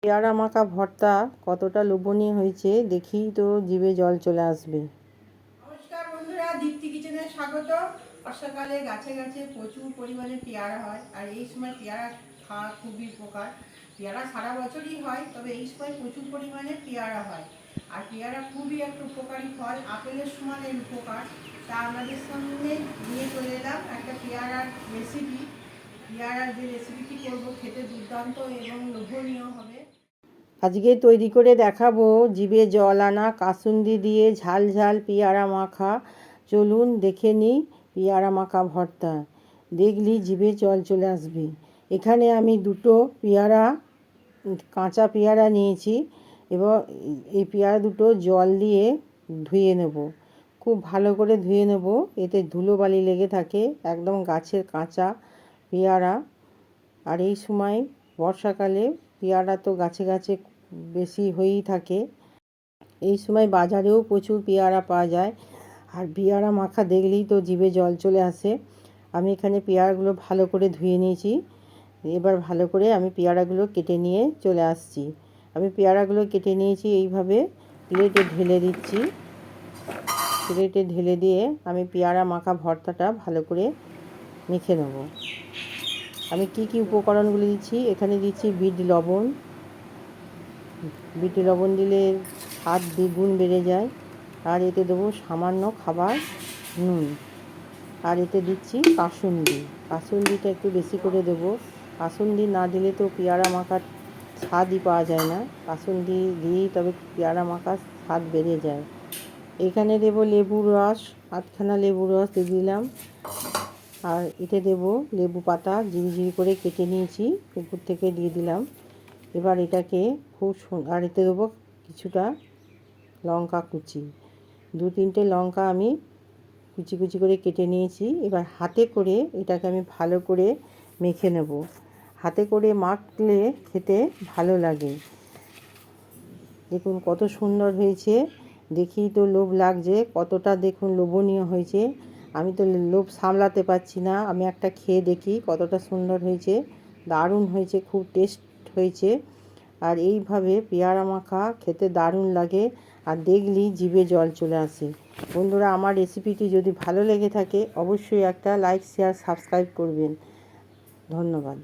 পেয়ারা মাখা ভর্তা কতটা লোভনীয় হয়েছে দেখেই তো জিভে জল চলে আসবে। নমস্কার বন্ধুরা, দীপ্তি কিচেনে স্বাগত। বর্ষাকালে গাছে গাছে প্রচুর পরিমাণে পেয়ারা হয়, আর এই সময় পেয়ারা খাওয়া খুবই উপকার। পেয়ারা সারা বছরই হয়, তবে এই সময় প্রচুর পরিমাণে পেয়ারা হয়। আর পেয়ারা খুবই একটা উপকারী ফল, আপেলের সমান এর উপকার। তা আপনাদের সামনে নিয়ে চলে এলাম একটা পেয়ারার রেসিপি। পেয়ারার যে রেসিপিটি করবো খেতে দুর্দান্ত এবং লোভনীয় হবে। আজকে তৈরি করে দেখাবো জিভে জল আনা কাসুন্দি দিয়ে ঝাল ঝাল পেয়ারা মাখা। চলুন দেখে নিই পেয়ারা মাখা ভর্তা। দেখলি জিভে জল চলে আসবে। এখানে আমি দুটো পেয়ারা, কাঁচা পেয়ারা নিয়েছি এবং এই পেয়ারা দুটো জল দিয়ে ধুয়ে নেব। খুব ভালো করে ধুয়ে নেব, এতে ধুলোবালি লেগে থাকে। একদম গাছের কাঁচা পেয়ারা। আর এই সময় বর্ষাকালে পেয়ারা তো গাছে গাছে বেশি হয়েই থাকে। এই সময় বাজারেও প্রচুর পেয়ারা পাওয়া যায়। আর পেয়ারা মাখা দেখলেই তো জিভে জল চলে আসে। আমি এখানে পেয়ারাগুলো ভালো করে ধুয়ে নিয়েছি। এবার ভালো করে আমি পেয়ারাগুলো কেটে নিয়ে চলে আসছি। আমি পেয়ারাগুলো কেটে নিয়েছি, এইভাবে প্লেটে ঢেলে দিচ্ছি। প্লেটে ঢেলে দিয়ে আমি পেয়ারা মাখা ভর্তাটা ভালো করে মেখে নেব। আমি কি উপকরণগুলো দিচ্ছি, এখানে দিচ্ছি বিট লবণ। বিট লবণ দিলে স্বাদ দ্বিগুণ বেড়ে যায়। আর এতে দেবো সামান্য খাবার নুন। আর এতে দিচ্ছি কাসুন্দি। কাসুন্দিটা একটু বেশি করে দেবো। কাসুন্দি না দিলে তো পেয়ারা মাখার স্বাদই পাওয়া যায় না। কাসুন্দি দিয়েই তবে পেয়ারা মাখার স্বাদ বেড়ে যায়। এখানে দেবো লেবুর রস, আধখানা লেবুর রস দিয়ে দিলাম। আর এতে দেবো লেবু পাতা ঝিরিঝিরি করে কেটে নিয়েছি, উপর থেকে দিয়ে দিলাম। এবার এটাকে খুব আর এতে দেবো কিছুটা লঙ্কা কুচি, 2-3টে লঙ্কা আমি কুচি কুচি করে কেটে নিয়েছি। এবার হাতে করে এটাকে আমি ভালো করে মেখে নেব। হাতে করে মাখলে খেতে ভালো লাগে। দেখুন কত সুন্দর হয়েছে, দেখেই তো লোভ লাগছে। কতটা দেখুন লোভনীয় হয়েছে। আমি তো লোভ সামলাতে পারছি না। আমি একটা খেয়ে দেখি কতটা সুন্দর হয়েছে। দারুণ হয়েছে, খুব টেস্ট হয়েছে। আর এইভাবে পেয়ারা মাখা খেতে দারুণ লাগে, আর দেখলেই জিভে জল চলে আসে। বন্ধুরা, আমার রেসিপিটি যদি ভালো লেগে থাকে অবশ্যই একটা লাইক, শেয়ার, সাবস্ক্রাইব করবেন। ধন্যবাদ।